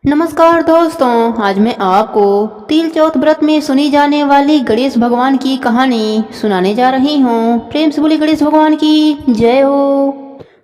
नमस्कार दोस्तों, आज मैं आपको तिल चौथ व्रत में सुनी जाने वाली गणेश भगवान की कहानी सुनाने जा रही हूँ। प्रेम से बोली गणेश भगवान की जय हो।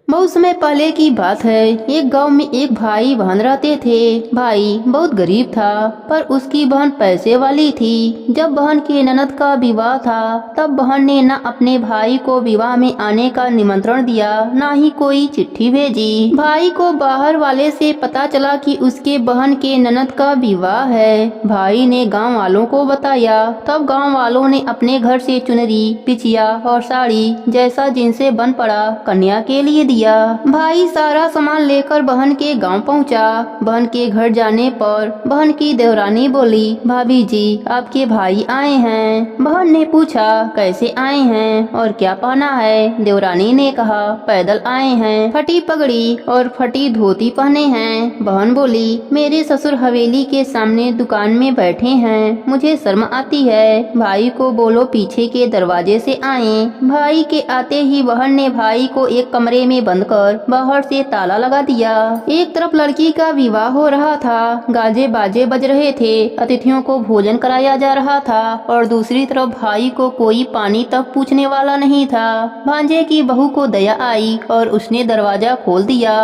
बहुत समय पहले की बात है। एक गांव में एक भाई बहन रहते थे। भाई बहुत गरीब था, पर उसकी बहन पैसे वाली थी। जब बहन के ननद का विवाह था, तब बहन ने न अपने भाई को विवाह में आने का निमंत्रण दिया, न ही कोई चिट्ठी भेजी। भाई को बाहर वाले से पता चला कि उसके बहन के ननद का विवाह है। भाई ने गांव वालों को बताया। तब गांव वालों ने अपने घर से चुनरी, पिचिया और साड़ी जैसा जिनसे बन पड़ा कन्या के लिए दिया। भाई सारा सामान लेकर बहन के गांव पहुंचा। बहन के घर जाने पर बहन की देवरानी बोली, भाभी जी आपके भाई आए हैं। बहन ने पूछा, कैसे आए हैं और क्या पहना है? देवरानी ने कहा, पैदल आए हैं, फटी पगड़ी और फटी धोती पहने हैं। बहन बोली, मेरे ससुर हवेली के सामने दुकान में बैठे हैं, मुझे शर्म आती है। भाई को बोलो पीछे के दरवाजे से आए। भाई के आते ही बहन ने भाई को एक कमरे में बंद कर बाहर से ताला लगा दिया। एक तरफ लड़की का विवाह हो रहा था, गाजे बाजे बज रहे थे, अतिथियों को भोजन कराया जा रहा था, और दूसरी तरफ भाई को कोई पानी तक पूछने वाला नहीं था। भांजे की बहू को दया आई और उसने दरवाजा खोल दिया।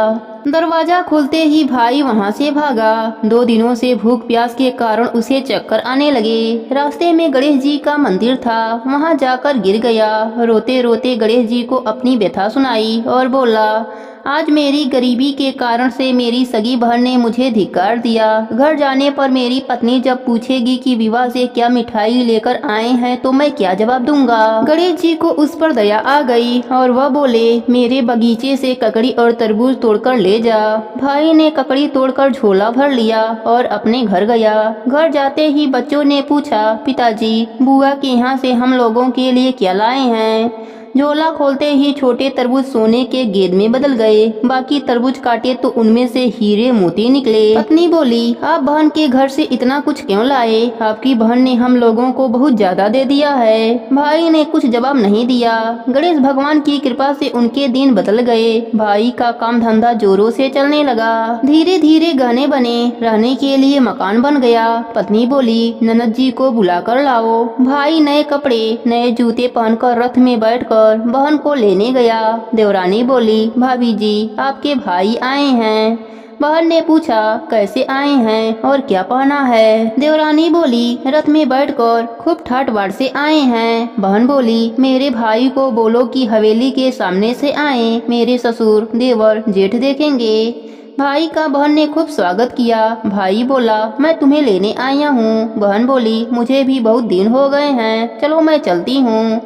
दरवाजा खोलते ही भाई वहां से भागा। 2 दिनों से भूख प्यास के कारण उसे चक्कर आने लगे। रास्ते में गणेश जी का मंदिर था, वहां जाकर गिर गया। रोते रोते गणेश जी को अपनी व्यथा सुनाई और बोला, आज मेरी गरीबी के कारण से मेरी सगी बहन ने मुझे धिक्कार दिया। घर जाने पर मेरी पत्नी जब पूछेगी कि विवाह से क्या मिठाई लेकर आए हैं तो मैं क्या जवाब दूंगा। गणेश जी को उस पर दया आ गई और वह बोले, मेरे बगीचे से ककड़ी और तरबूज तोड़कर ले जा। भाई ने ककड़ी तोड़कर झोला भर लिया और अपने घर गया। घर जाते ही बच्चों ने पूछा, पिताजी बुआ के यहाँ से हम लोगों के लिए क्या लाए हैं? झोला खोलते ही छोटे तरबूज सोने के गेंद में बदल गए। बाकी तरबूज काटे तो उनमें से हीरे मोती निकले। पत्नी बोली, आप बहन के घर से इतना कुछ क्यों लाए? आपकी बहन ने हम लोगों को बहुत ज्यादा दे दिया है। भाई ने कुछ जवाब नहीं दिया। गणेश भगवान की कृपा से उनके दिन बदल गए। भाई का काम धंधा जोरों से चलने लगा। धीरे धीरे गहने बने, रहने के लिए मकान बन गया। पत्नी बोली, ननद जी को बुला कर लाओ। भाई नए कपड़े नए जूते पहनकर रथ में बैठकर बहन को लेने गया। देवरानी बोली, भाभी जी आपके भाई आए हैं। बहन ने पूछा, कैसे आए हैं और क्या पहना है? देवरानी बोली, रथ में बैठकर खूब ठाट बाट से आए हैं। बहन बोली, मेरे भाई को बोलो कि हवेली के सामने से आए, मेरे ससुर देवर जेठ देखेंगे। भाई का बहन ने खूब स्वागत किया। भाई बोला, मैं तुम्हें लेने आया हूँ। बहन बोली, मुझे भी बहुत दिन हो गए हैं, चलो मैं चलती हूँ।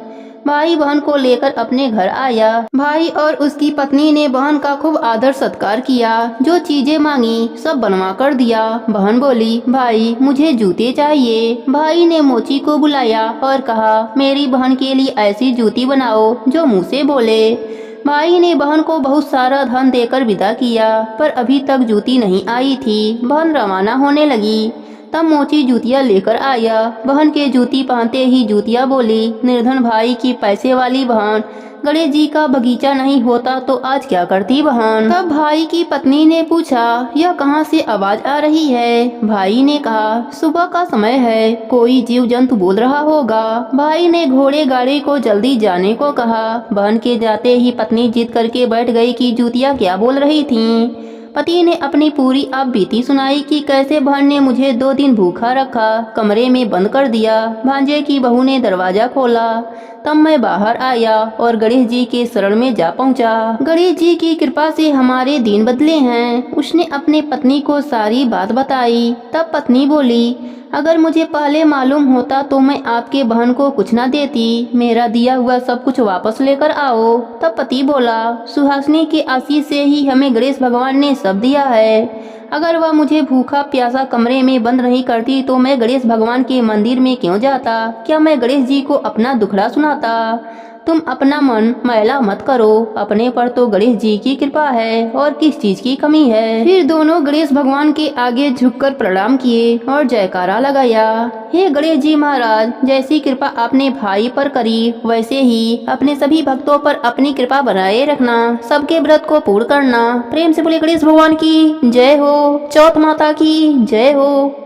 भाई बहन को लेकर अपने घर आया। भाई और उसकी पत्नी ने बहन का खूब आदर सत्कार किया। जो चीजें मांगी सब बनवा कर दिया। बहन बोली, भाई मुझे जूते चाहिए। भाई ने मोची को बुलाया और कहा, मेरी बहन के लिए ऐसी जूती बनाओ जो मुँह से बोले। भाई ने बहन को बहुत सारा धन देकर विदा किया, पर अभी तक जूती नहीं आई थी। बहन रवाना होने लगी। तब मोची जूतियाँ लेकर आया। बहन के जूती पहनते ही जूतियाँ बोली, निर्धन भाई की पैसे वाली बहन, गणेश जी का बगीचा नहीं होता तो आज क्या करती बहन? तब भाई की पत्नी ने पूछा, यह कहाँ से आवाज आ रही है? भाई ने कहा, सुबह का समय है, कोई जीव जंतु बोल रहा होगा। भाई ने घोड़े गाड़ी को जल्दी जाने को कहा। बहन के जाते ही पत्नी जिद करके बैठ गई कि जूतियाँ क्या बोल रही थीं। पति ने अपनी पूरी आप बीती सुनाई कि कैसे बहन ने मुझे 2 दिन भूखा रखा, कमरे में बंद कर दिया। भांजे की बहू ने दरवाजा खोला, तब मैं बाहर आया और गणेश जी के शरण में जा पहुंचा। गणेश जी की कृपा से हमारे दिन बदले हैं। उसने अपने पत्नी को सारी बात बताई। तब पत्नी बोली, अगर मुझे पहले मालूम होता तो मैं आपके बहन को कुछ ना देती। मेरा दिया हुआ सब कुछ वापस लेकर आओ। तब पति बोला, सुहासिनी के आशीष से ही हमें गणेश भगवान ने सब दिया है। अगर वह मुझे भूखा प्यासा कमरे में बंद नहीं करती तो मैं गणेश भगवान के मंदिर में क्यों जाता? क्या मैं गणेश जी को अपना दुखड़ा सुनाता? तुम अपना मन मैला मत करो, अपने पर तो गणेश जी की कृपा है और किस चीज की कमी है। फिर दोनों गणेश भगवान के आगे झुककर प्रणाम किए और जयकारा लगाया। हे गणेश जी महाराज, जैसी कृपा आपने भाई पर करी वैसे ही अपने सभी भक्तों पर अपनी कृपा बनाए रखना, सबके व्रत को पूर्ण करना। प्रेम से बोले गणेश भगवान की जय हो, चौथ माता की जय हो।